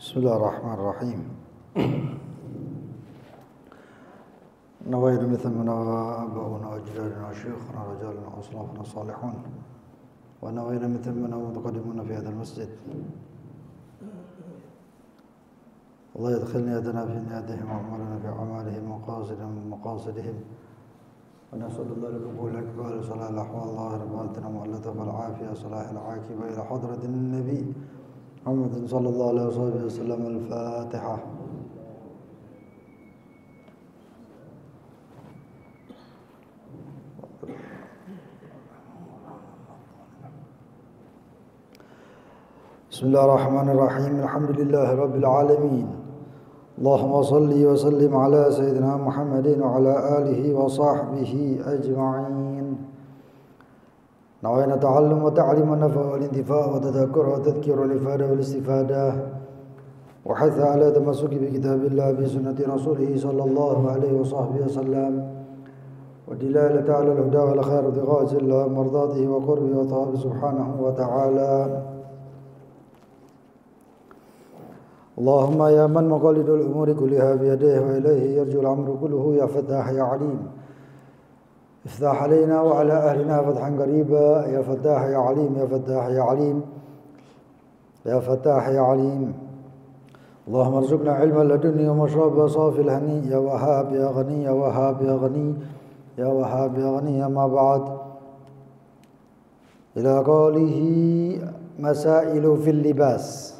Bismillahirrahmanirrahim. Nawaitu mithlana abauna ajdadana syuyukhana rajalana aslafana salihun. Wa nawaitu mithlana mutaqaddimuna fi hadzal masjid. Allah yadkhilni yadana fi niyatihim wa amalana fi amalihim wa qasidahum wa maqasidihim. Wa nasallallahu al-qabul al-aqbal sallallahu alaihi wa sallam wa allata wal afiyah salah al-aqiba ila hadratin nabi محمد صلى الله عليه وسلم. الفاتحة. بسم الله الرحمن الرحيم. الحمد لله رب العالمين. اللهم صل وسلم على سيدنا محمد وعلى آله وصحبه أجمعين. نوينا تعلم وتعليم النفع والانتفاع وتذكر وتذكير الإفادة والاستفادة وحث على تمسك بكتاب الله بسنة رسوله صلى الله عليه وصحبه وسلم ودلالة على الهدى والخير ابتغاء الله مرضاته وقربه وطاعته سبحانه وتعالى. اللهم يا من مقاليد الأمور كلها بيديه وإليه يرجو الأمر كله يا فتاح يا عليم افتح علينا وعلى أهلنا فتحا قريبا يا فتاح يا عليم يا فتاح يا عليم يا فتاح يا عليم. اللهم ارزقنا علما لدني ومشربا صافي الهني يا وهاب يا غني يا وهاب يا غني يا وهاب يا غني. ما بعد، إلى قوله مسائل في اللباس.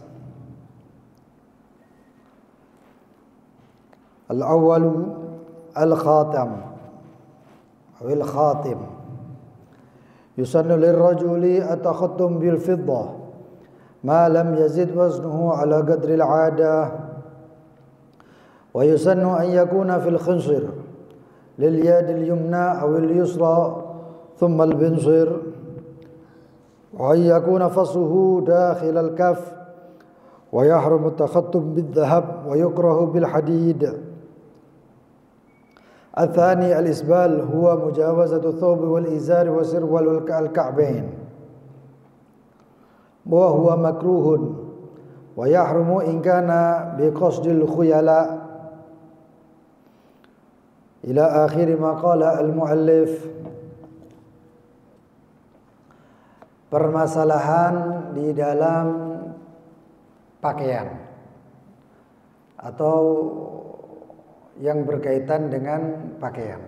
الأول الخاتم أو الخاتم. يسن للرجل التختم بالفضة ما لم يزد وزنه على قدر العادة، ويسن أن يكون في الخنصر لليد اليمنى أو اليسرى ثم البنصر، وأن يكون فصه داخل الكف، ويحرم التختم بالذهب ويكره بالحديد. الثاني الإسبال هو مجاوزة الثوب والإزار وسروال الكعبين، وهو مكروه ويحرم إن كان بقصد الخيلاء. إلى آخر ما قال المؤلف. Permasalahan di dalam pakaian atau yang berkaitan dengan pakaian.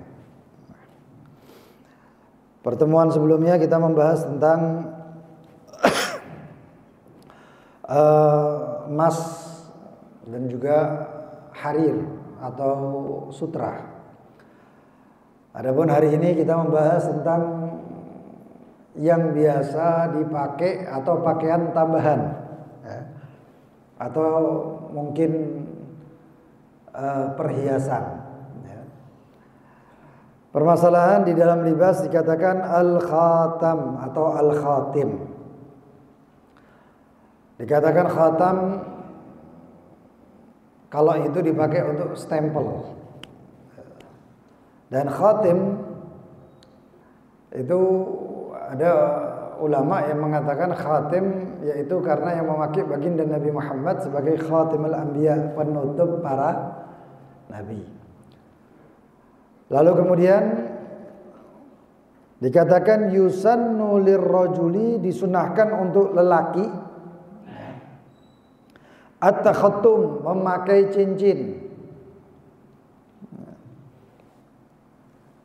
Pertemuan sebelumnya kita membahas tentang emas dan juga harir atau sutra. Adapun hari ini kita membahas tentang yang biasa dipakai atau pakaian tambahan, ya, atau mungkin perhiasan. Ya. Permasalahan di dalam libas dikatakan al-khatam atau al-khatim. Dikatakan khatam kalau itu dipakai untuk stempel. Dan khatim itu ada ulama yang mengatakan khatim yaitu karena yang memakai baginda Nabi Muhammad sebagai khatimul anbiya, penutup para nabi. Lalu kemudian dikatakan yusannu lirrajuli, disunahkan untuk lelaki at-takhattum, memakai cincin.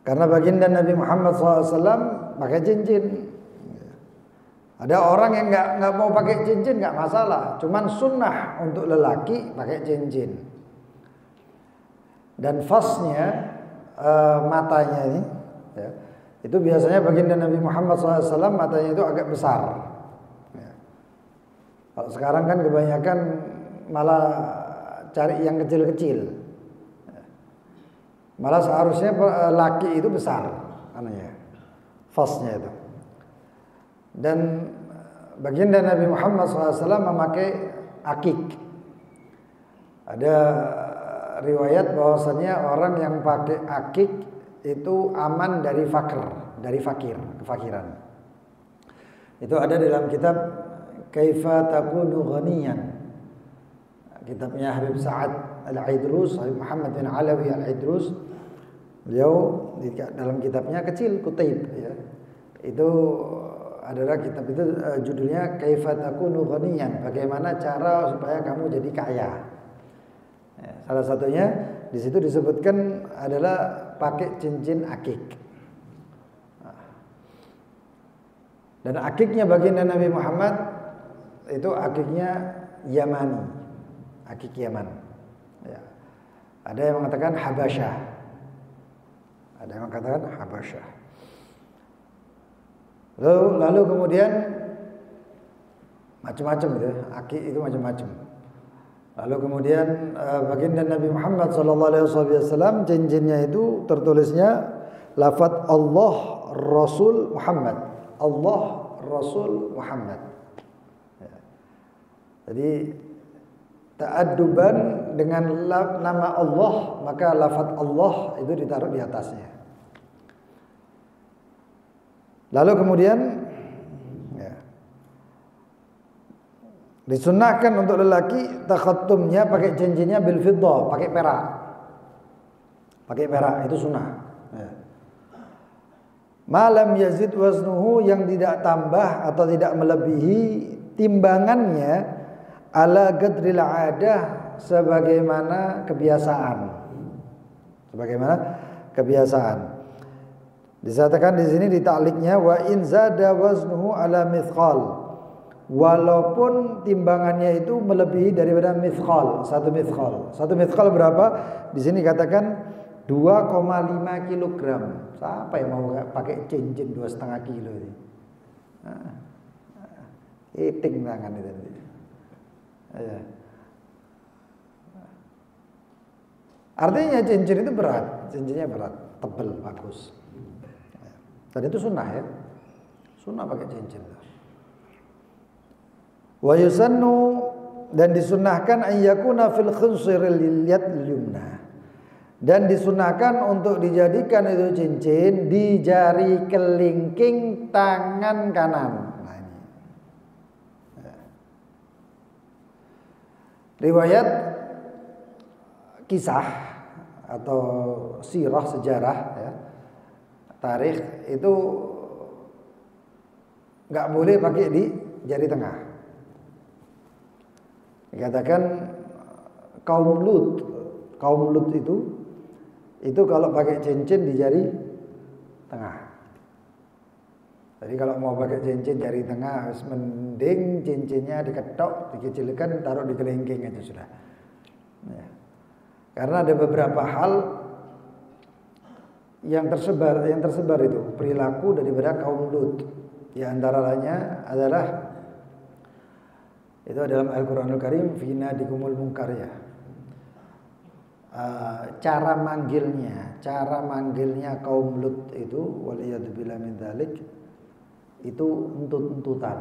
Karena baginda Nabi Muhammad SAW pakai cincin. Ada orang yang nggak mau pakai cincin, nggak masalah. Cuman sunnah untuk lelaki pakai cincin. Dan fasnya matanya ini, ya, Itu biasanya baginda Nabi Muhammad SAW matanya itu agak besar. Ya. Kalau sekarang kan kebanyakan malah cari yang kecil-kecil. Malah seharusnya laki itu besar, anehnya, fasnya itu. Dan baginda Nabi Muhammad SAW memakai akik. Ada riwayat bahwasannya orang yang pakai akik itu aman dari kefakiran. Itu ada dalam kitab Kaifa Takunu Ghaniyan. Kitabnya Habib Sa'ad Al-Aidrus, Habib Muhammad bin Alawi Al-Aidrus. Beliau dalam kitabnya kecil, Kutaib ya. Itu adalah kitab itu judulnya Kaifa Takunu Ghaniyan, bagaimana cara supaya kamu jadi kaya. Ya, salah satunya di situ disebutkan adalah pakai cincin akik. Dan akiknya baginda Nabi Muhammad itu akiknya Yamani, akik Yaman. Ya. Ada yang mengatakan Habasyah, ada yang mengatakan Habasyah. Lalu kemudian macam-macam gitu, akik itu macam-macam. Lalu kemudian baginda Nabi Muhammad SAW cincinnya itu tertulisnya lafaz Allah Rasul Muhammad, Allah Rasul Muhammad. Ya. Jadi ta'adduban dengan nama Allah, maka lafaz Allah itu ditaruh di atasnya. Lalu kemudian ya, disunnahkan untuk lelaki takhattumnya pakai cincinnya bil fiddah, pakai perak. Pakai perak itu sunnah. Ya. Malam yazid waznuhu, yang tidak tambah atau tidak melebihi timbangannya ala qadril adah, sebagaimana kebiasaan. Sebagaimana kebiasaan. Disatakan di sini di ta'liqnya wa in zada waznuhu ala mithqal, walaupun timbangannya itu melebihi daripada mithqal, satu mithqal. Satu mithqal berapa? Di sini katakan 2,5 kilogram. Siapa yang mau pakai cincin 2,5 kilo ini? Hiting tangan itu. Ya. Artinya cincin itu berat, cincinnya berat, tebal, bagus. Dan itu sunnah ya, sunnah pakai cincin. Wa yusannu, dan disunnahkan ayyakuna fil khinsiril yad yumna, dan disunnahkan untuk dijadikan itu cincin di jari kelingking tangan kanan. Nah, ini. Ya. Riwayat kisah atau sirah, sejarah ya, tarikh itu nggak boleh pakai di jari tengah. Dikatakan kaum Lut itu kalau pakai cincin di jari tengah. Jadi kalau mau pakai cincin jari tengah, harus mending cincinnya diketok, dikecilkan, taruh di kelingking aja sudah. Ya. Karena ada beberapa hal yang tersebar itu perilaku daripada kaum Lut. Di antara lainnya adalah itu dalam Al-Qur'anul Karim, fina dikumul munkar ya. Cara manggilnya kaum Lut itu waliyadzubillah min dzalik itu untut-untutan.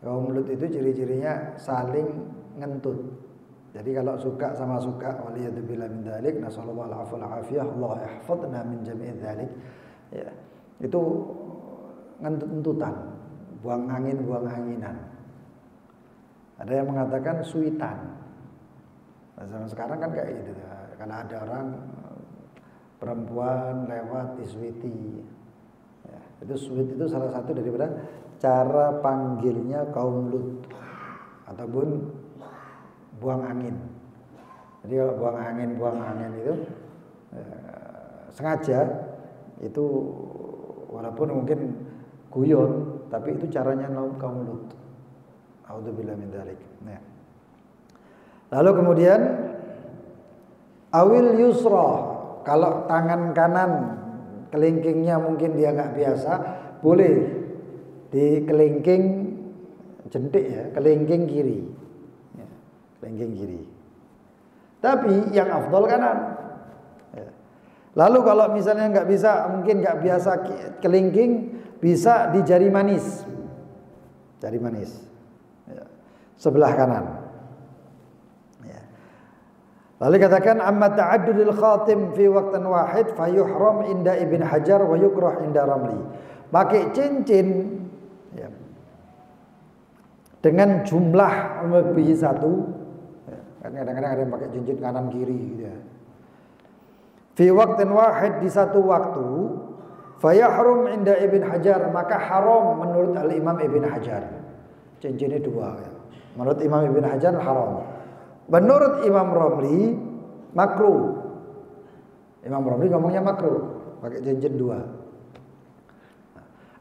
Kaum Lut itu ciri-cirinya saling ngentut. Jadi kalau suka sama suka, waliyadzubillah min dzalik, nasallallahu alaihi afiyah, Allah yahfadzna min jami' dzalik. Ya, itu ngentut-entutan, buang anginan. Ada yang mengatakan suitan. Zaman sekarang kan kayak gitu. Kalau ada orang perempuan lewat disuiti, ya, itu suit itu salah satu daripada cara panggilnya kaum Lut, ataupun buang angin. Jadi kalau buang angin itu sengaja, itu walaupun mungkin guyon, tapi itu caranya kaum Lut. A'udzubillah min dzalik. Nah. Lalu kemudian awil yusra, kalau tangan kanan kelingkingnya mungkin dia nggak biasa, boleh di kelingking jentik ya, kelingking kiri. Ya, kelingking kiri. Tapi yang afdol kanan. Ya. Lalu kalau misalnya nggak bisa, mungkin nggak biasa kelingking, bisa di jari manis. Jari manis. Ya. Sebelah kanan. Lalu katakan amma ta'addudul khatim fi waqtin wahid fayuhram inda Ibn Hajar wa yukrah inda Ramli. Pakai cincin ya, dengan jumlah melebihi satu, ya, kan kadang-kadang ada yang pakai cincin kanan kiri gitu ya. Fi waqtin wahid, di satu waktu, fayahrum inda Ibn Hajar, maka haram menurut Al-Imam Ibn Hajar. Cincinnya dua ya. Menurut Imam Ibn Hajar haram. Menurut Imam Romli makruh. Imam Romli ngomongnya makruh, pakai cincin dua.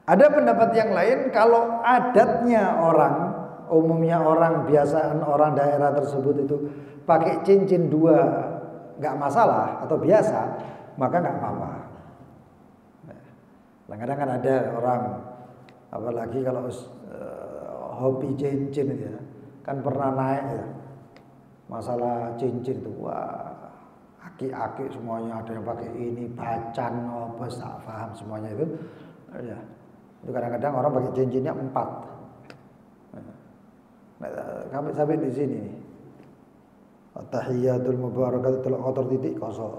Ada pendapat yang lain, kalau adatnya orang, umumnya orang biasaan orang daerah tersebut itu pakai cincin dua nggak masalah atau biasa, maka nggak apa-apa. Kadang-kadang kan ada orang, apalagi kalau hobi cincin itu ya, kan pernah naik ya. Masalah cincin itu, wah, aki-aki semuanya ada yang pakai ini, bacan, apa, tak paham semuanya itu. Ya, itu kadang-kadang orang pakai cincinnya 4. Nah, sampai di sini nih. At-tahiyyatul mubarakatul qatar titik kosong.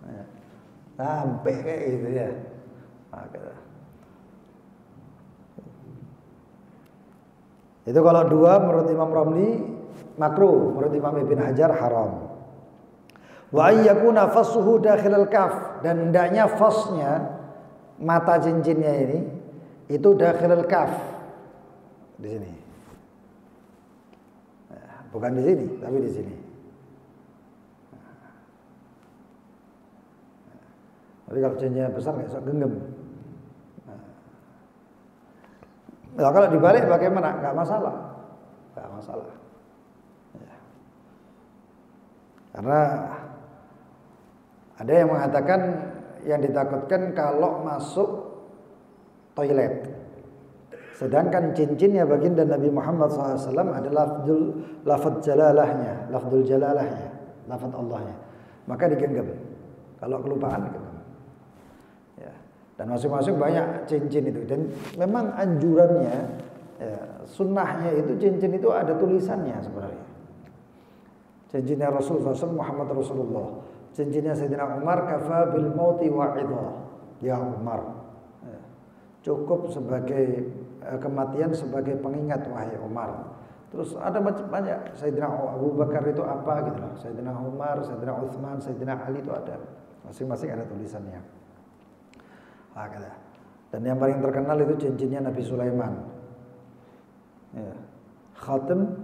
Ya, sampai kayak gitu ya. Itu kalau dua menurut Imam Romli makruh, menurut Imam Ibn Hajar haram. Wa ayyakuna fassuhu dakhilal kaf, dan hendaknya fasnya mata cincinnya ini itu dakhilal kaf, di sini. Bukan di sini, tapi di sini. Tapi kalau cincinnya besar nggak bisa genggam. Nah, kalau dibalik bagaimana? Nggak masalah, nggak masalah. Ya. Karena ada yang mengatakan yang ditakutkan kalau masuk toilet. Sedangkan cincinnya baginda Nabi Muhammad SAW adalah lafaz jalalahnya, lafzul jalalahnya, lafaz Allahnya. Maka digenggam. Kalau kelupaan digenggam. Ya. Dan masing-masing banyak cincin itu, dan memang anjurannya, ya, sunnahnya itu cincin itu ada tulisannya sebenarnya. Cincinnya Rasulullah SAW, Muhammad Rasulullah. Cincinnya Sayyidina Umar, kafa bil mauti wa'idha. Ya Umar, ya, cukup sebagai kematian sebagai pengingat wahai Umar. Terus ada banyak Sayyidina Abu Bakar itu apa gitu loh. Sayyidina Umar, Sayyidina Utsman, Sayyidina Ali itu ada. Masing-masing ada tulisannya. Dan yang paling terkenal itu cincinnya Nabi Sulaiman, ya, khatam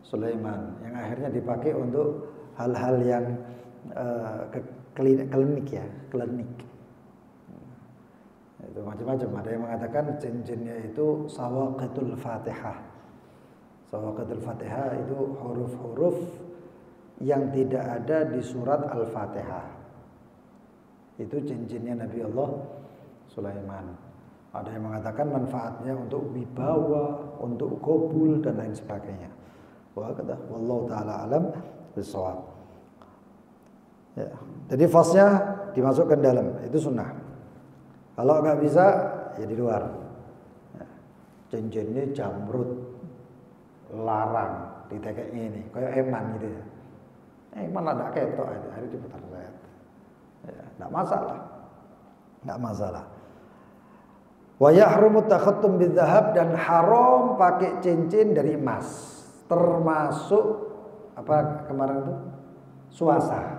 Sulaiman, yang akhirnya dipakai untuk hal-hal yang klinik ya, klinik. Itu macam-macam. Ada yang mengatakan cincinnya itu sawaqatul Fatihah. Sawaqatul Fatihah itu huruf-huruf yang tidak ada di surat Al-Fatihah. Itu cincinnya Nabi Allah Sulaiman. Ada yang mengatakan manfaatnya untuk wibawa, untuk qabul dan lain sebagainya. Wallahu taala alam bisawab. Ya. Jadi fasnya dimasukkan dalam, itu sunnah. Kalau nggak bisa ya di luar. Ya. Cincinnya jamrut, larang ditekek ini, kayak eman gitu ya. Eman ada ketok aja, hari diputar saya. Ya, nggak masalah, nggak masalah. Wa yahrumu takhattum bidzahab, dan haram pakai cincin dari emas, termasuk apa kemarin itu suasa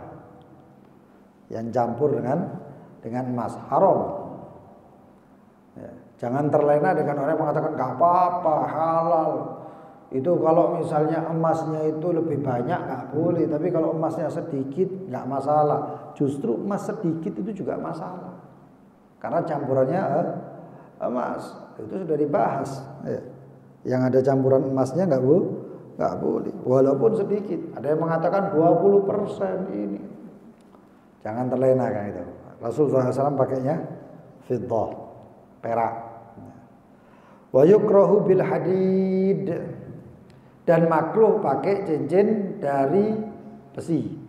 yang campur dengan emas, haram. Ya, jangan terlena dengan orang yang mengatakan nggak apa-apa, halal. Itu kalau misalnya emasnya itu lebih banyak nggak boleh, tapi kalau emasnya sedikit nggak masalah. Justru emas sedikit itu juga masalah, karena campurannya emas. Itu sudah dibahas. Ya. Yang ada campuran emasnya nggak nggak boleh. Walaupun sedikit. Ada yang mengatakan 20% ini. Jangan terlena kan itu. Rasulullah SAW pakainya fiddah, perak. Wa yukrahu bil hadid, dan makruh pakai cincin dari besi.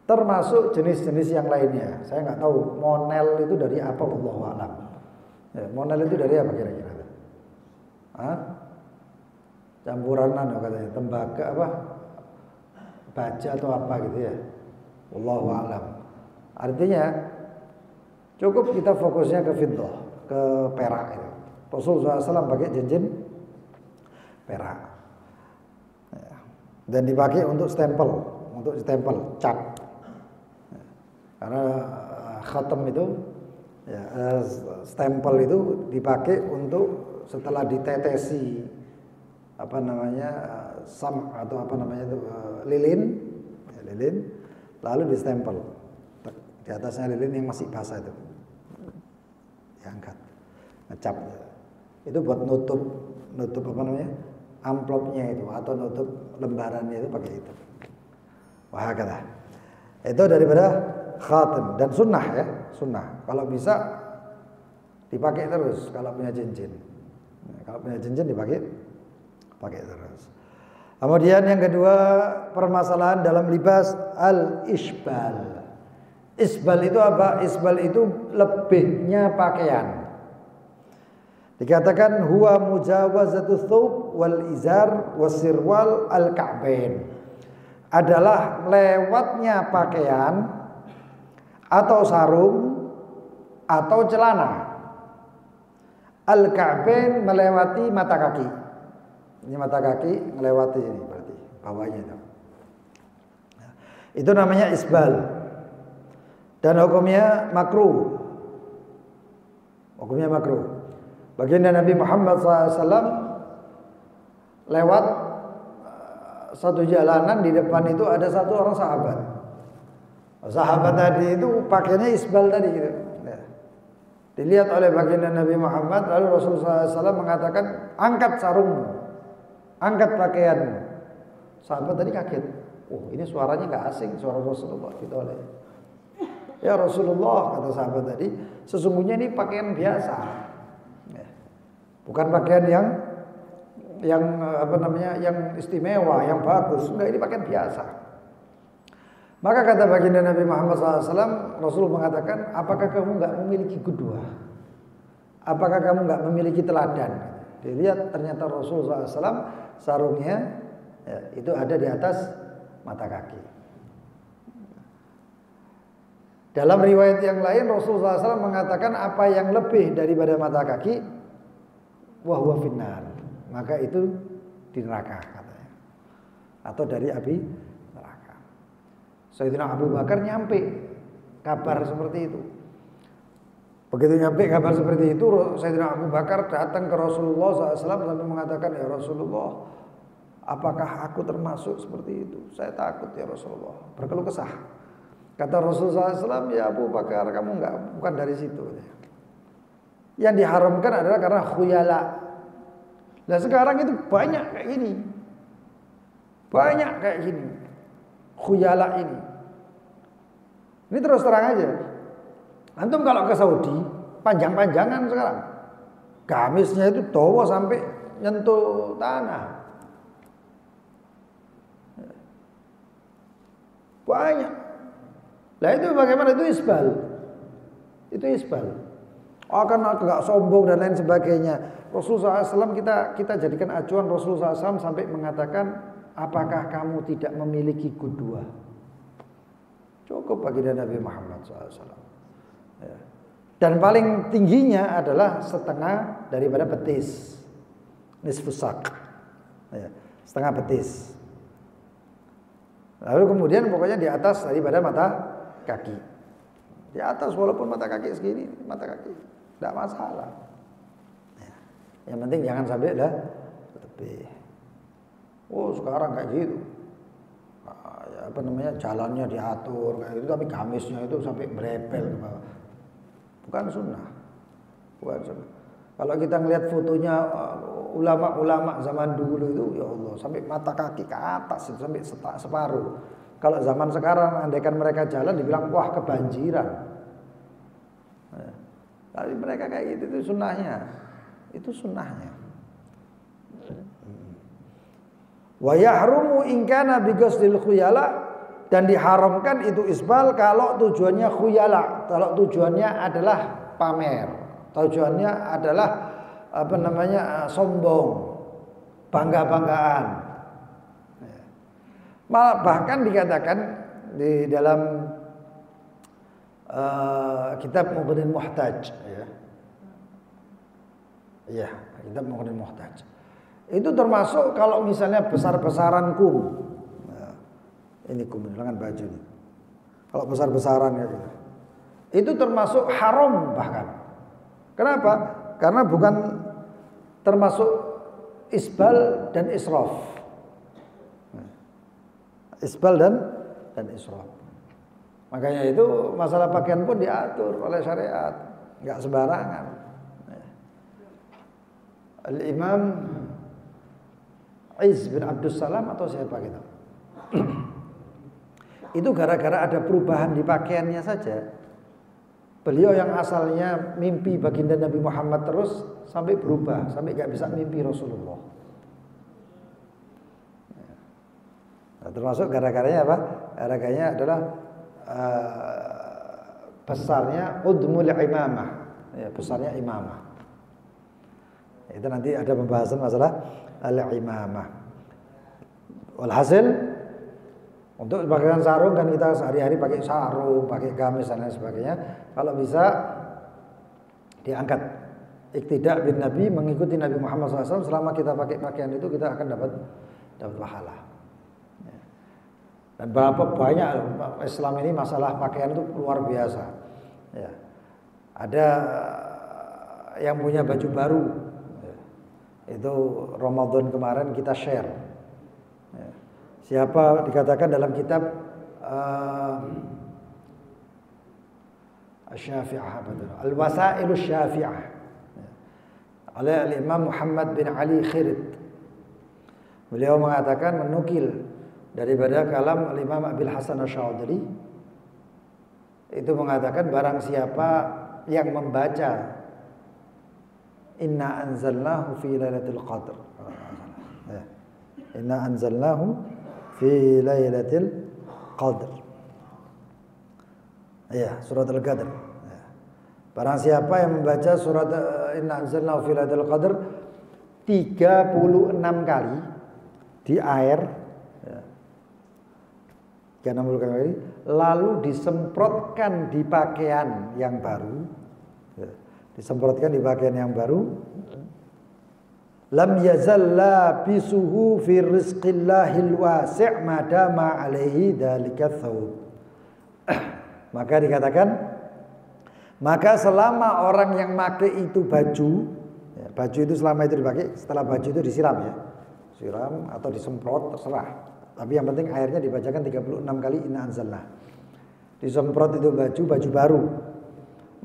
Termasuk jenis-jenis yang lainnya. Saya nggak tahu monel itu dari apa, wallahu a'lam. Ya, monel itu dari apa kira-kira? Hah? Campuran katanya tembaga apa? Baja atau apa gitu ya. Wallahu a'lam. Artinya cukup kita fokusnya ke fiddah, ke perak itu. Rasulullah SAW pakai cincin perak. Dan dipakai untuk stempel cap. Karena khatam itu ya, stempel itu dipakai untuk setelah ditetesi apa namanya atau apa namanya itu lilin, lalu distempel di atasnya lilin yang masih basah itu diangkat, ngecap. Itu buat nutup apa namanya amplopnya itu atau nutup lembarannya itu pakai itu. Wah kata itu daripada khatam dan sunnah ya, sunnah. Kalau bisa dipakai terus kalau punya cincin. Kalau punya cincin pakai terus. Kemudian yang kedua, permasalahan dalam libas al-isbal. Isbal itu apa? Isbal itu lebihnya pakaian. Dikatakan huwa mujawazatu thawb wal izar wasirwal al-ka'bain. Adalah lewatnya pakaian atau sarung atau celana. Al-ka'bain melewati mata kaki. Ini mata kaki melewati ini berarti bawahnya itu. Itu namanya isbal. Dan hukumnya makruh. Hukumnya makruh. Baginda Nabi Muhammad SAW lewat satu jalanan, di depan itu ada satu orang sahabat. Sahabat tadi itu pakainya isbal tadi gitu. Dilihat oleh baginda Nabi Muhammad, lalu Rasulullah SAW mengatakan, angkat sarungmu, angkat pakaianmu. Sahabat tadi kaget. Oh, ini suaranya nggak asing, suara Rasulullah gitu oleh. Ya Rasulullah, kata sahabat tadi, sesungguhnya ini pakaian biasa, bukan pakaian yang apa namanya, yang istimewa, yang bagus. Enggak, ini pakaian biasa. Maka kata baginda Nabi Muhammad SAW, Rasul mengatakan, apakah kamu nggak memiliki kedua? Apakah kamu nggak memiliki teladan? Dilihat ternyata Rasul SAW sarungnya ya, itu ada di atas mata kaki. Dalam riwayat yang lain Rasulullah SAW mengatakan apa yang lebih daripada mata kaki, wahwa finnar, maka itu di neraka katanya, atau dari api neraka. Sayyidina Abu Bakar nyampe kabar seperti itu. Begitu nyampe kabar seperti itu, Sayyidina Abu Bakar datang ke Rasulullah SAW sambil mengatakan, ya Rasulullah, apakah aku termasuk seperti itu? Saya takut ya Rasulullah. Berkeluh kesah. Kata Rasulullah SAW, ya Abu Bakar, kamu bukan dari situ. Yang diharamkan adalah karena khuyala. Nah sekarang itu banyak kayak gini. Banyak kayak gini. Khuyala ini. Ini terus terang aja. Antum kalau ke Saudi, panjang-panjangan sekarang. Gamisnya itu dawa sampai nyentuh tanah. Banyak. Nah itu bagaimana? Itu isbal. Itu isbal. Akan agak sombong dan lain sebagainya. Rasulullah SAW kita jadikan acuan. Rasulullah SAW sampai mengatakan, apakah kamu tidak memiliki kedua? Cukup bagi Nabi Muhammad SAW. Ya. Dan paling tingginya adalah setengah daripada betis, nisfus sak, ya, setengah betis. Lalu kemudian pokoknya di atas daripada mata kaki. Di atas walaupun mata kaki segini, mata kaki tidak masalah. Ya. Yang penting jangan sampai lebih. Oh sekarang kayak gitu. Nah, ya, apa namanya, jalannya diatur kayak gitu, tapi gamisnya itu sampai berepel ke bawah. Bukan sunnah. Bukan sunnah. Kalau kita ngelihat fotonya ulama-ulama zaman dulu itu, ya Allah, sampai mata kaki ke atas, sampai separuh. Kalau zaman sekarang, andaikan mereka jalan, dibilang wah kebanjiran. Tapi mereka kayak gitu, itu sunnahnya. Itu sunnahnya. Wa yahrumu in kana bi qasdil khuyala, dan diharamkan itu isbal kalau tujuannya khuyala, kalau tujuannya adalah pamer, tujuannya adalah sombong, bangga-banggaan. Bahkan dikatakan di dalam kitab Mughnil Muhtaj, ya, kitab Mughnil Muhtaj. Itu termasuk kalau misalnya besar-besaran kum. Ini kum, lengan baju ini. Kalau besar-besaran ya gitu. Itu termasuk haram bahkan. Kenapa? Karena bukan termasuk isbal dan israf. Isbal dan israf. Makanya itu masalah pakaian pun diatur oleh syariat, enggak sembarangan. Al-Imam Izz bin Abdus Salam atau siapa gitu. Itu gara-gara ada perubahan di pakaiannya saja. Beliau yang asalnya mimpi baginda Nabi Muhammad terus sampai berubah, sampai gak bisa mimpi Rasulullah. Nah, termasuk gara-garanya apa? Gara-garanya adalah besarnya udmul imamah, ya, besarnya imamah. Itu nanti ada pembahasan masalah al-imamah. Walhasil, untuk pakaian sarung kan kita sehari-hari pakai sarung, pakai gamis dan lain sebagainya. Kalau bisa diangkat. Iktidak bin Nabi, mengikuti Nabi Muhammad SAW. Selama kita pakai pakaian itu kita akan dapat pahala. Dan berapa banyak Islam ini masalah pakaian itu luar biasa. Ya. Ada yang punya baju baru. Itu Ramadan kemarin kita share. Siapa dikatakan dalam kitab Asy-Syafi'ah, Al-Wasailus Syafi'ah, oleh Al-Imam Muhammad bin Ali Khirid. Beliau mengatakan, menukil daripada kalam Al-Imam Abil Hasan Asy-Syadzili, itu mengatakan barang siapa yang membaca Inna anzalnahu fi lailatul qadr, Inna anzalnahu fi lailatul qadr, ya, surat al-qadr. Barang siapa yang membaca surat Inna anzalnahu fi lailatul qadr 36 kali di air, ya, 36 kali, lalu disemprotkan di pakaian yang baru, ya, disemprotkan di pakaian yang baru, lam yazal labisuhu fi rizqillahil wasi' madama alaihi dzalika thawb. Maka dikatakan, maka selama orang yang pakai itu baju, ya, baju itu selama itu dipakai, setelah baju itu disiram, ya, siram atau disemprot terserah. Tapi yang penting airnya dibacakan 36 kali inna anzalna. Disemprot itu baju baru.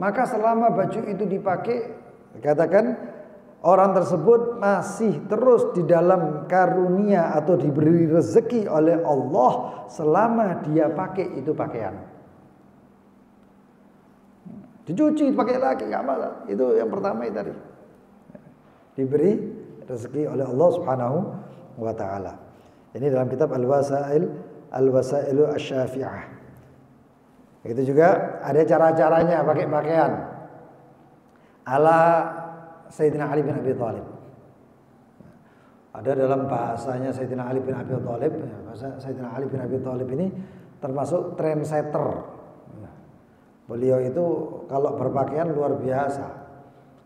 Maka selama baju itu dipakai, dikatakan orang tersebut masih terus di dalam karunia atau diberi rezeki oleh Allah selama dia pakai itu pakaian. Dicuci, pakai lagi, nggak masalah. Itu yang pertama itu tadi. Diberi rezeki oleh Allah Subhanahu wa taala. Ini dalam kitab Al-Wasailu Asy-Syafi'ah. Itu juga ada cara-caranya pakai pakaian ala Sayyidina Ali bin Abi Thalib. Ada dalam bahasanya Sayyidina Ali bin Abi Thalib, bahasa Sayyidina Ali bin Abi Thalib ini termasuk trendsetter. Beliau itu kalau berpakaian luar biasa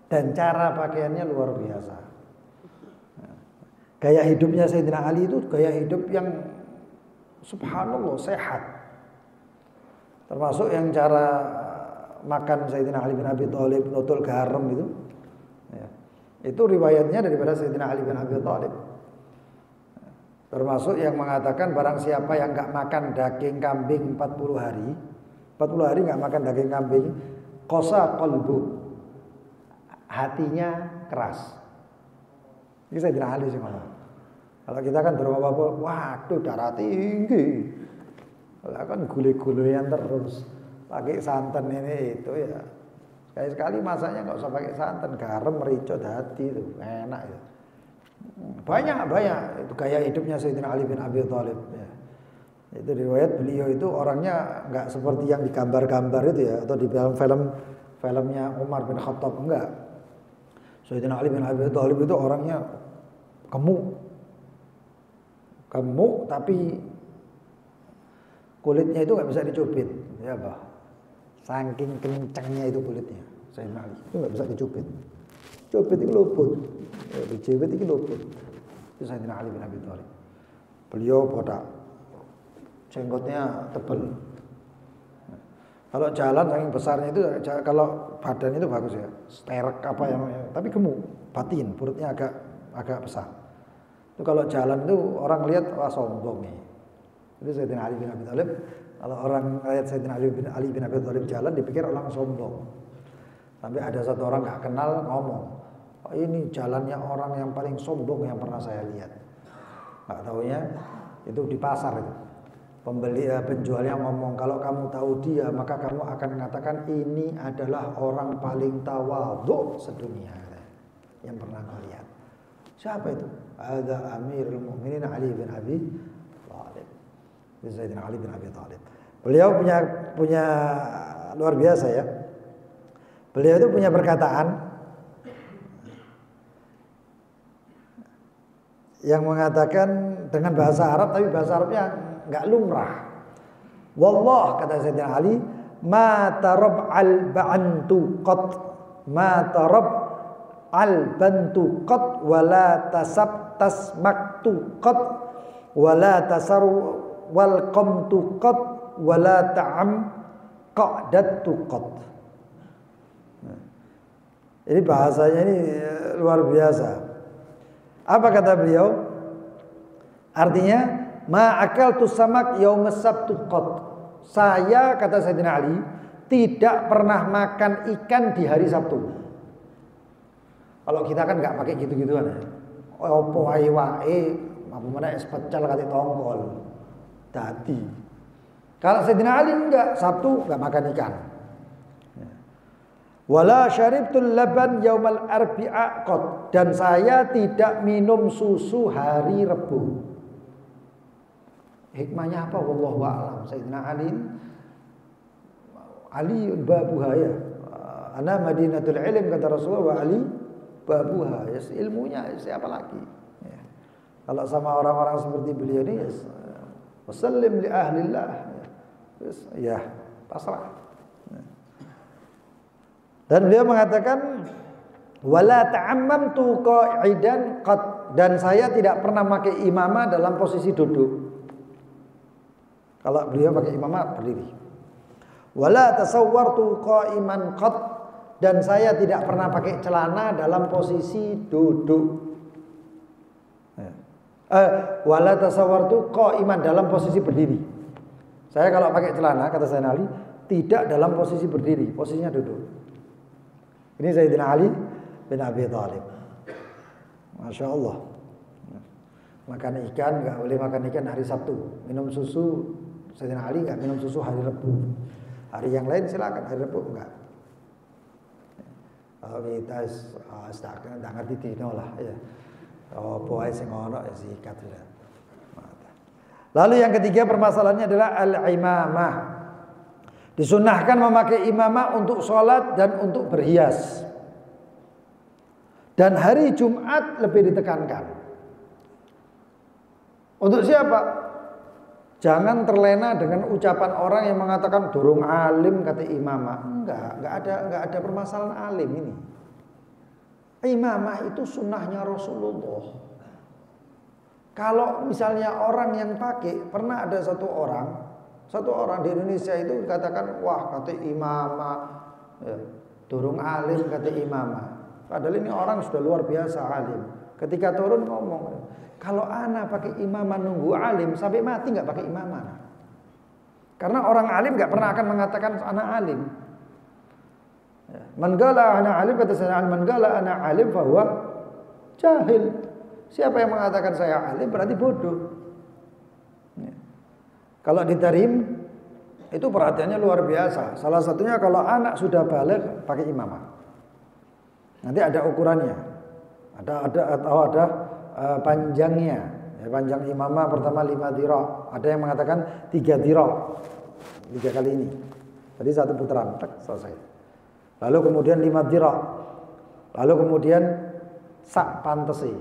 dan cara pakaiannya luar biasa. Gaya hidupnya Sayyidina Ali itu gaya hidup yang subhanallah sehat. Termasuk yang cara makan Sayyidina Ali bin Abi Thalib, nutul garam itu. Ya. Itu riwayatnya daripada Sayyidina Ali bin Abi Thalib. Termasuk yang mengatakan barang siapa yang enggak makan daging kambing 40 hari enggak makan daging kambing, qasa qalbu, hatinya keras. Ini Sayyidina Ali sih ngomong. Kalau kita kan berapa apa, waduh darah tinggi. Lah kan gule-gulean terus. Pakai santan ini itu ya. Sekali-sekali masaknya nggak usah pakai santan, garam, merica, hati itu enak ya. Banyak itu gaya hidupnya Sayyidina Ali bin Abi Thalib ya. Itu riwayat beliau itu orangnya nggak seperti yang digambar-gambar itu ya, atau di dalam filmnya Umar bin Khattab, enggak. Sayyidina Ali bin Abi Thalib itu orangnya gemuk tapi kulitnya itu nggak bisa dicubit ya bah, saking kencangnya itu kulitnya Sayyidina Ali itu nggak bisa dicubit itu luput ya, dicubit itu luput. Itu Sayyidina Ali bin Abi Thalib, beliau botak, jenggotnya tebal. Kalau jalan saking besarnya itu, kalau badan itu bagus ya, sterek apa yang, tapi gemuk, batin, perutnya agak besar. Itu kalau jalan itu orang lihat wah sombong nih. Itu Sayyidina Ali bin Abi Thalib. Kalau orang lihat Sayyidina Ali bin Abi Thalib jalan dipikir orang sombong. Sampai ada satu orang nggak kenal ngomong, oh, ini jalannya orang yang paling sombong yang pernah saya lihat. Nggak taunya itu di pasar itu. Penjualnya ngomong, kalau kamu tahu dia maka kamu akan mengatakan ini adalah orang paling tawadhu sedunia yang pernah kau lihat. Siapa itu? Ada Amirul Mukminin Ali bin Abi Thalib. Sayyidina Ali bin Abi Thalib. Beliau punya luar biasa ya. Beliau itu punya perkataan yang mengatakan dengan bahasa Arab, tapi bahasa Arabnya enggak lumrah. Wallah, kata Sayyidina Ali, ma tarab al-bantu qat, ma tarab al-bantu qat wala tasmaktu qat wala tasar wal qamtu qat wala ta'am qa'datu qat. Ini bahasanya ini luar biasa. Apa kata beliau? Artinya ma akaltu samak yaumas sabtu qat. Saya, kata Sayyidina Ali, tidak pernah makan ikan di hari Sabtu. Kalau kita kan nggak pakai gitu-gituan ya. Opo ae wae, apa mana es pecel kali tongkol. Dadi. Kalau Sayyidina Ali enggak, Sabtu nggak makan ikan. Wala syaribtul laban yaumal arbi'a qat, dan saya tidak minum susu hari Rebu. Hikmahnya apa? Wallahu a'lam. Sayyidina Ali babuha ya. Ana Madinatul Ilm, kata Rasulullah, wa Ali babuha. Ya, ilmunya siapa lagi? Ya. Kalau sama orang-orang seperti beliau ini, wasallim li ahlillah. Ya, pasrah. Dan beliau mengatakan wala ta'ammamtu qa'idan qat, dan saya tidak pernah pakai imamah dalam posisi duduk. Kalau beliau pakai imamah berdiri. Wala tasawwartu qa'iman qat, dan saya tidak pernah pakai celana dalam posisi duduk. Wala tasawwartu qa'iman, dalam posisi berdiri. Saya kalau pakai celana, kata Sayyidina Ali, tidak dalam posisi berdiri, posisinya duduk. Ini Sayyidina Ali bin Abi Thalib. Masya Allah. Makan ikan, nggak boleh makan ikan hari Sabtu. Minum susu, Sayyidina Ali nggak minum susu hari Rebu. Hari yang lain silakan, hari Rebu enggak. Kalau kita setakat nggak ngerti dino lah ya. Oh, poai sing ono ya sikat sudah. Lalu yang ketiga permasalahannya adalah al-imamah. Disunahkan memakai imamah untuk sholat dan untuk berhias. Dan hari Jumat lebih ditekankan. Untuk siapa? Jangan terlena dengan ucapan orang yang mengatakan durung alim kata imamah. Enggak ada permasalahan alim ini. Imamah itu sunnahnya Rasulullah. Kalau misalnya orang yang pakai, pernah ada satu orang di Indonesia itu katakan, wah kata imamah, ya, durung alim kata imamah. Padahal ini orang sudah luar biasa alim. Ketika turun ngomong, kalau ana pakai imamah nunggu alim sampai mati nggak pakai imamah. Karena orang alim nggak pernah akan mengatakan ana alim. Man qala ana alim, kata Sayyidina Ali, man qala ana alim fahuwa jahil. Siapa yang mengatakan saya alim berarti bodoh. Kalau ditarim itu perhatiannya luar biasa. Salah satunya kalau anak sudah balik pakai imamah. Nanti ada ukurannya. Ada panjangnya. Ya, panjang imamah pertama 5 dhira'. Ada yang mengatakan 3 dhira'. 3 kali ini. Jadi 1 putaran, selesai. Lalu kemudian 5 dhira'. Lalu kemudian sak pantesi.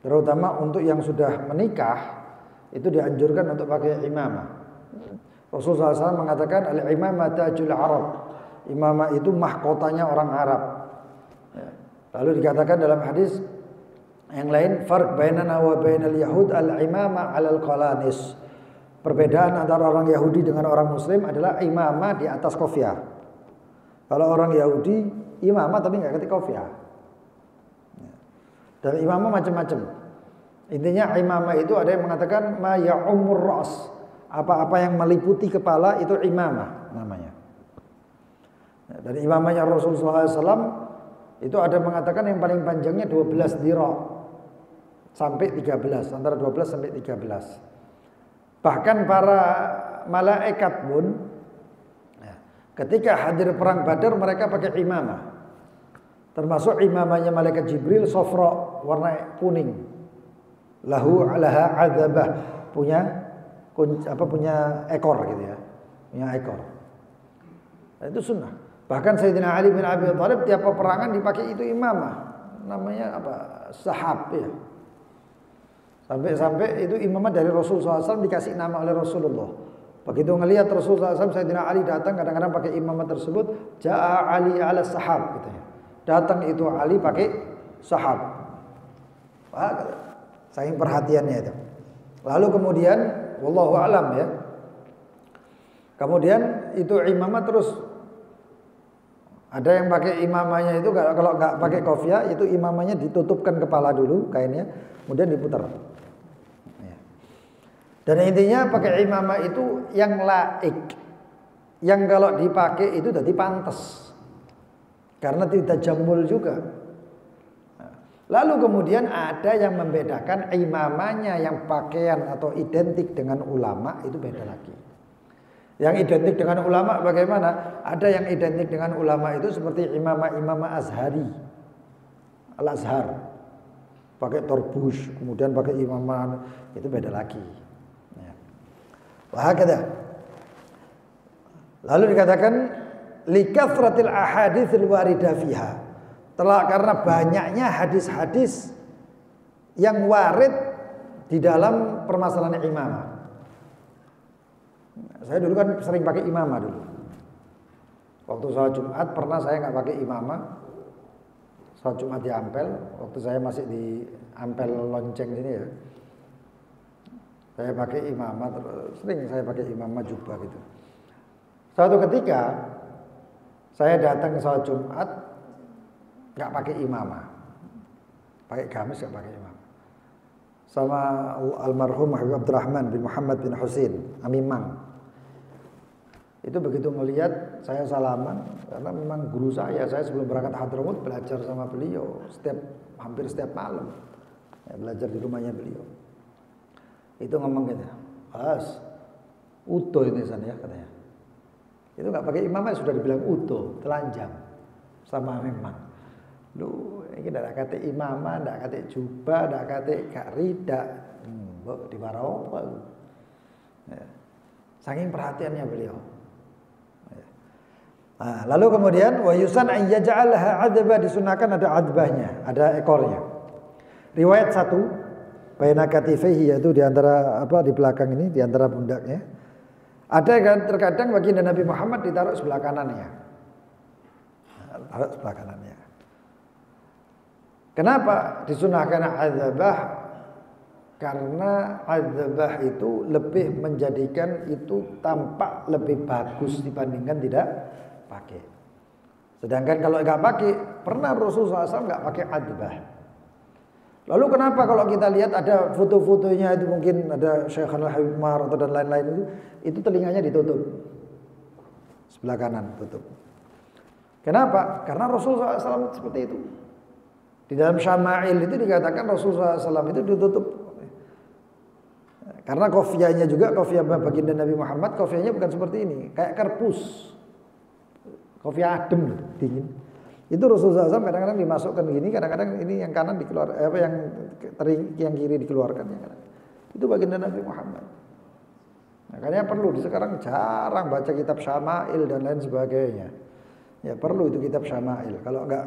Terutama untuk yang sudah menikah itu dianjurkan untuk pakai imamah. Rasulullah SAW mengatakan al-imamah tajul Arab. Imamah itu mahkotanya orang Arab. Lalu dikatakan dalam hadis yang lain, farq bainana wa bainal yahud al-imamah 'alal qalanis. Perbedaan antara orang Yahudi dengan orang Muslim adalah imamah di atas kofiah. Kalau orang Yahudi imamah tapi nggak ketik kofiah. Dan imamah macam-macam. Intinya imamah itu ada yang mengatakan ma ya'umur ra's. Apa-apa yang meliputi kepala itu imamah namanya. Dan imamahnya Rasulullah SAW itu ada mengatakan yang paling panjangnya 12 dhira' sampai 13, antara 12 sampai 13. Bahkan para malaikat pun ketika hadir perang Badar mereka pakai imamah. Termasuk imamahnya malaikat Jibril sofra, warna kuning. Laha adzabah, punya ekor gitu ya. Punya ekor. Dan itu sunnah. Bahkan Sayyidina Ali bin Abi Thalib tiap peperangan dipakai itu imamah. Namanya apa? Sahab ya. Sampai itu imamah dari Rasulullah SAW dikasih nama oleh Rasulullah. Begitu ngelihat Rasulullah SAW, Sayyidina Ali datang kadang-kadang pakai imamah tersebut, ja'a Ali ala sahab gitu ya. Datang itu Ali pakai sahab. Wah, saking perhatiannya itu. Lalu kemudian wallahu alam ya. Kemudian itu imamah terus ada yang pakai imamahnya itu kalau nggak pakai kofiah itu imamahnya ditutupkan kepala dulu kainnya, kemudian diputar. Ya. Dan intinya pakai imamah itu yang laik, yang kalau dipakai itu jadi pantas, karena tidak jambul juga. Lalu kemudian ada yang membedakan imamahnya yang pakaian atau identik dengan ulama itu beda lagi. Yang identik dengan ulama bagaimana? Ada yang identik dengan ulama itu seperti imamah Azhari, Al-Azhar, pakai torbus, kemudian pakai imamah itu beda lagi. Wah, kata. Lalu dikatakan likathratil ahaditsil waridah fiha. Telah karena banyaknya hadis-hadis yang warid di dalam permasalahan imamah. Saya dulu kan sering pakai imamah dulu. Waktu sholat Jumat pernah saya nggak pakai imamah. Sholat Jumat di Ampel. Waktu saya masih di Ampel Lonceng sini ya. Saya pakai imamah, sering saya pakai imamah jubah gitu. Suatu ketika saya datang sholat Jumat nggak pakai imamah, pakai gamis nggak pakai imamah. Sama almarhum Habib Abdurrahman bin Muhammad bin Husain Amimang. Itu begitu melihat saya salaman karena memang guru saya sebelum berangkat Hadramut belajar sama beliau hampir setiap malam ya, belajar di rumahnya beliau. Itu ngomong gitu, "As, utuh ini sana ya," katanya. Itu nggak pakai imamah sudah dibilang utuh, telanjang sama memang. Lu ini tidak kata imamah, tidak kata jubah, tidak kata gak rida, di barau apa? Ya. Saking perhatiannya beliau. Nah, lalu kemudian wa yusan an yaj'alaha adba, disunahkan ada adbahnya, ada ekornya. Riwayat 1 baina katifaihi, yaitu di antara di belakang ini, di antara pundaknya. Ada kan terkadang baginda Nabi Muhammad ditaruh sebelah kanannya. Taruh sebelah kanannya. Kenapa disunahkan adzabah? Karena adzabah itu lebih menjadikan itu tampak lebih bagus dibandingkan tidak pakai. Sedangkan kalau nggak pakai, pernah Rasulullah SAW nggak pakai adzabah. Lalu kenapa kalau kita lihat ada foto-fotonya itu mungkin ada Syekhul Habib Umar atau dan lain-lain itu telinganya ditutup sebelah kanan tutup. Kenapa? Karena Rasulullah SAW seperti itu. Di dalam Syama'il itu dikatakan Rasulullah SAW itu ditutup. Karena kofiahnya juga, kofiah baginda Nabi Muhammad, kofiahnya bukan seperti ini, kayak kardus. Kofiah adem, dingin. Itu Rasulullah SAW kadang-kadang dimasukkan gini, kadang-kadang ini yang kanan dikeluarkan, yang kiri dikeluarkan. Itu baginda Nabi Muhammad. Makanya perlu, sekarang jarang baca kitab Syama'il dan lain sebagainya. Ya perlu itu kitab Syama'il. Kalau enggak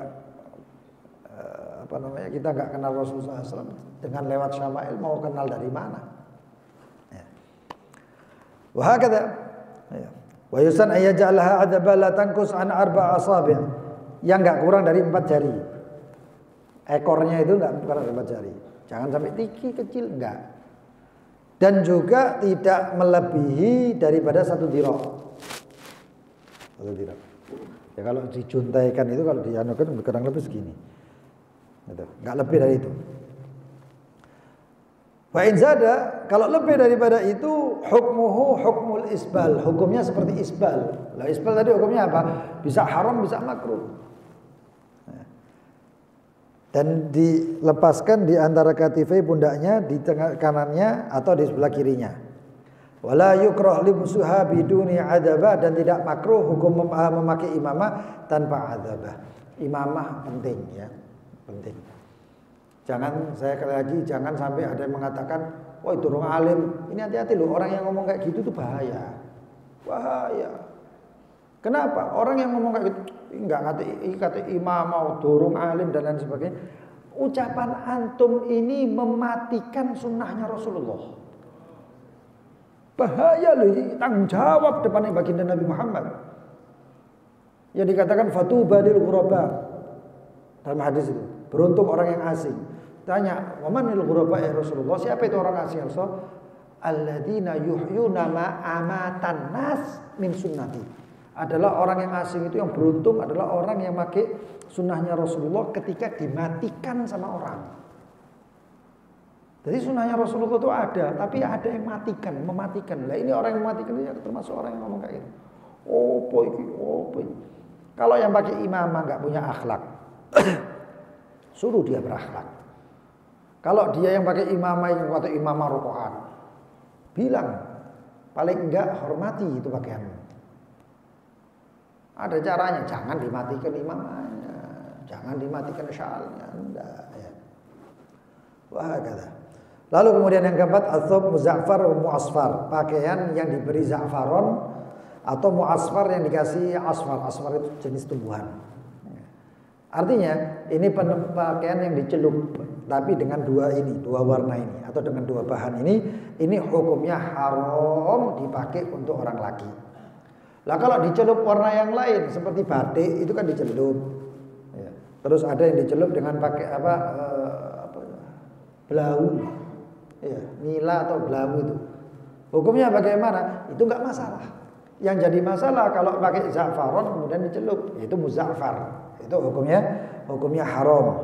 kita enggak kenal Rasulullah SAW dengan lewat Syama'il, mau kenal dari mana? Ya. Wa hakadha. Ya. Wa yusan ayyaj'alaha 'adaba la tanqus an 4 asabi'. Yang enggak kurang dari 4 jari. Ekornya itu enggak kurang dari 4 jari. Jangan sampai tiki kecil, enggak. Dan juga tidak melebihi daripada 1 dirham. 1 dirham. Ya kalau dijuntaikan itu, kalau dianukan kurang lebih segini. Gitu. Enggak lebih dari itu. Wa in zada, kalau lebih daripada itu, hukmuhu hukmul isbal. Hukumnya seperti isbal. Lah isbal tadi hukumnya apa? Bisa haram, bisa makruh. Dan dilepaskan di antara katifai pundaknya, di tengah kanannya atau di sebelah kirinya. Wala yukrah libsuha biduni adabah, dan tidak makruh hukum memakai imamah tanpa adabah. Imamah penting ya, penting. Jangan sampai ada yang mengatakan, wah itu orang alim. Ini hati-hati loh, orang yang ngomong kayak gitu tuh bahaya. Bahaya. Kenapa? Orang yang ngomong kayak gitu, enggak kata imamah, dorong alim dan lain sebagainya. Ucapan antum ini mematikan sunnahnya Rasulullah. Bahaya loh, tanggung jawab depannya baginda Nabi Muhammad. Yang dikatakan fatuba lil ghuraba dalam hadis itu. Beruntung orang yang asing. Tanya, "Wa manil ghuraba ya Rasulullah?" Siapa itu orang asing ya Rasul? Alladzina yuhyuna ma amatan nas min sunnati. Adalah orang yang asing itu yang beruntung adalah orang yang pakai sunnahnya Rasulullah ketika dimatikan sama orang. Jadi sunnahnya Rasulullah itu ada, tapi ada yang mematikan. Lah ini orang yang mematikan ini termasuk orang yang ngomong kayak gitu. Opo iki. Kalau yang pakai imamah enggak punya akhlak, suruh dia berakhlak. Kalau dia yang pakai imamah yang kata imamah rokokan, bilang paling enggak hormati itu pakaianmu. Ada caranya, jangan dimatikan imamahnya, jangan dimatikan syalnya, enggak ya. Wah kata. Lalu kemudian yang keempat, athab muzaffar wa mu'asfar, pakaian yang diberi za'faron atau mu'asfar yang dikasih asfar. Asfar itu jenis tumbuhan. Artinya ini pakaian yang dicelup, tapi dengan dua warna ini atau dengan dua bahan ini hukumnya haram dipakai untuk orang laki. Lah kalau dicelup warna yang lain seperti batik itu kan dicelup. Ya. Terus ada yang dicelup dengan pakai belau. Ya, nila atau belau itu. Hukumnya bagaimana? Itu enggak masalah. Yang jadi masalah kalau pakai za'faron kemudian dicelup, yaitu muzaffar. Itu hukumnya haram.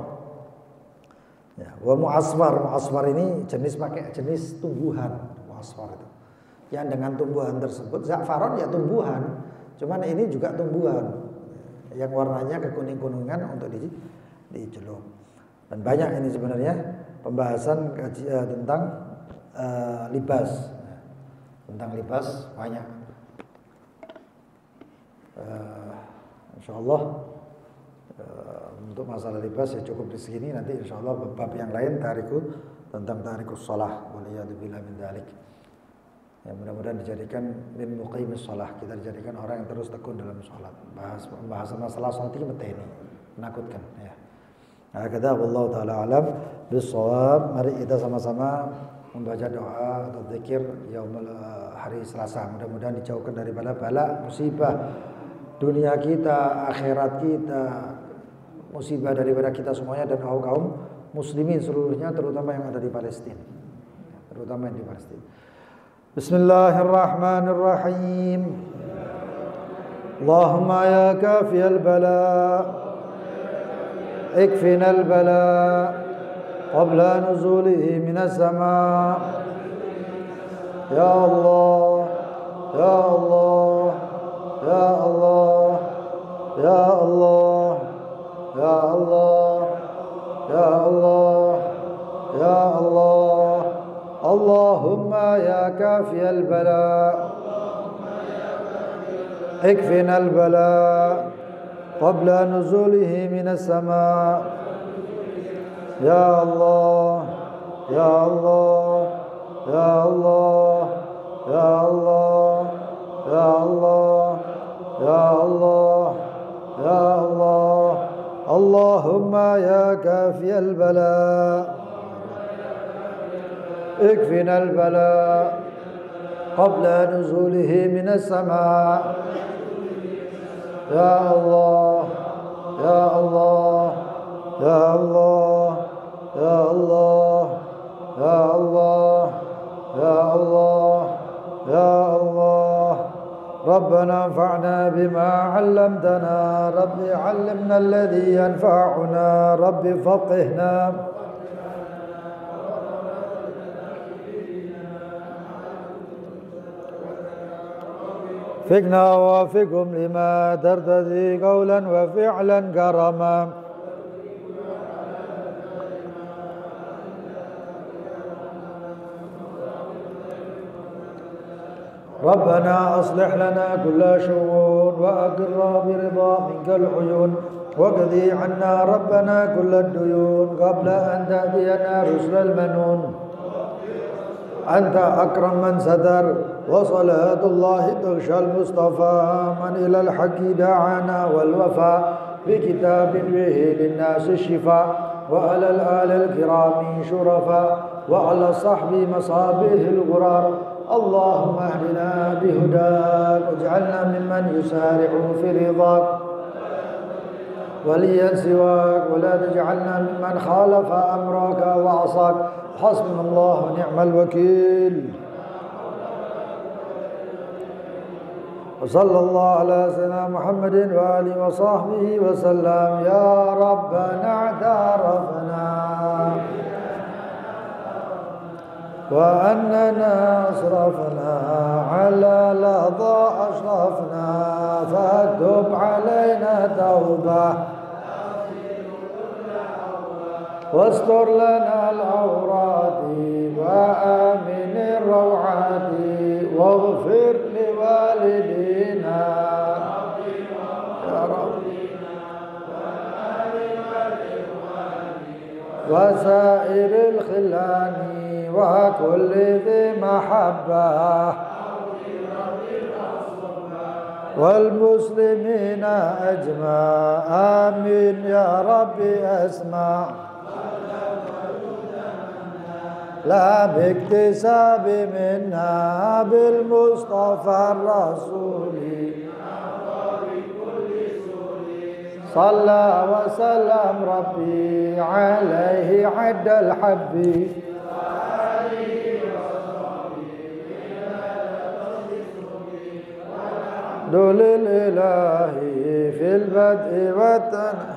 Ya, wa mu'asfar ini jenis tumbuhan, mu'asfar itu. Yang dengan tumbuhan tersebut, za'faron ya tumbuhan, cuman ini juga tumbuhan yang warnanya kekuning-kuningan untuk dicelup. Dan banyak ini sebenarnya pembahasan tentang libas, tentang libas banyak. Insyaallah untuk masalah libas ya cukup di sini. Nanti insyaallah bab yang lain tentang tarikus shalah, waliyadzubillah min dzalik. Ya mudah-mudahan dijadikan min muqimis shalah, kita dijadikan orang yang terus tekun dalam salat. Pembahasan masalah salat ini penting, menakutkan ya. Nah, kata Allah taala alam bisawab. Mari kita sama-sama membaca doa atau zikir hari Selasa. Mudah-mudahan dijauhkan daripada bala musibah dunia kita, akhirat kita, musibah daripada kita semuanya dan kaum muslimin seluruhnya, terutama yang ada di Palestina. Terutama yang di Palestina. Bismillahirrahmanirrahim. Allahumma ya kafiyal bala اكفنا البلاء قبل نزوله من السماء يا الله يا الله يا الله يا الله يا الله يا الله يا الله اللهم يا كافي البلاء اكفنا البلاء قبل نزوله من السماء يا الله يا الله يا الله يا الله يا الله يا الله يا الله اللهم يا كافي البلاء اكفنا البلاء قبل نزوله من السماء يا الله يا الله يا الله يا الله يا الله يا الله يا الله ربنا انفعنا بما علمتنا رب علمنا الذي ينفعنا رب فقهنا فقنا ووفقهم لما ترتضي قولا وفعلا كرما ربنا أصلح لنا كل شؤون وأقر برضا منك العيون وقضي عنا ربنا كل الديون قبل أن تأتينا رسل المنون أنت أكرم من ستر وصلاة الله تغشى المصطفى من إلى الحق دعانا والوفاء بكتاب به للناس الشفاء وعلى الآل الكرام شرفاء وعلى الصحب مصابيح الغرار اللهم اهدنا بهداك واجعلنا ممن يسارع في رضاك وليا سواك ولا تجعلنا ممن خالف أمرك وعصاك حسبنا الله ونعم الوكيل وصلى الله على سيدنا محمد وآله وصحبه وسلم يا ربنا اعترفنا وأننا أسرفنا على لظى أشرفنا فاكتب علينا توبة واستر لنا العورات وآمن الروعات واغفر لوالدينا يا رب وسائر الخلان وكل ذي محبة والمسلمين أجمع آمين يا رب أسمع لا باكتساب منا بالمصطفى الرسول صلى وسلم ربي عليه عد الحب دول الإله في البدء والتنى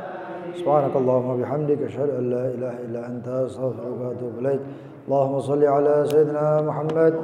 سبحانك اللهم وبحمدك أشهد أن لا إله إلا أنت أستغفرك وأتوب إليك اللهم صل على سيدنا محمد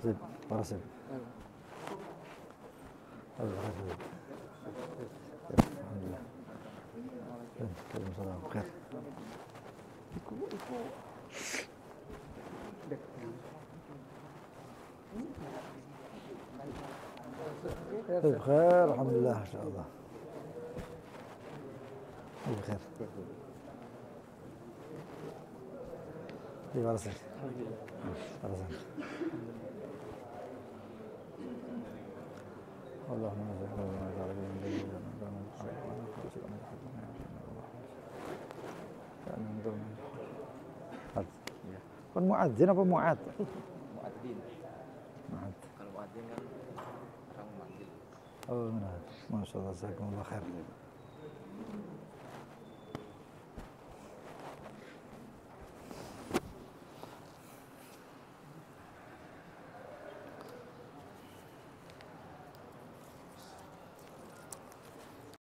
زد ورسل الحمد لله كلمة سلام بخير بخير الحمد لله إن شاء الله بخير Gimana sih? Alasan. Allahumma kan muadzin apa muad? Muadzin. Muad. Kalau muadzin kan orang manggil. Oh, benar. Masya Allah, jazakumullah khair.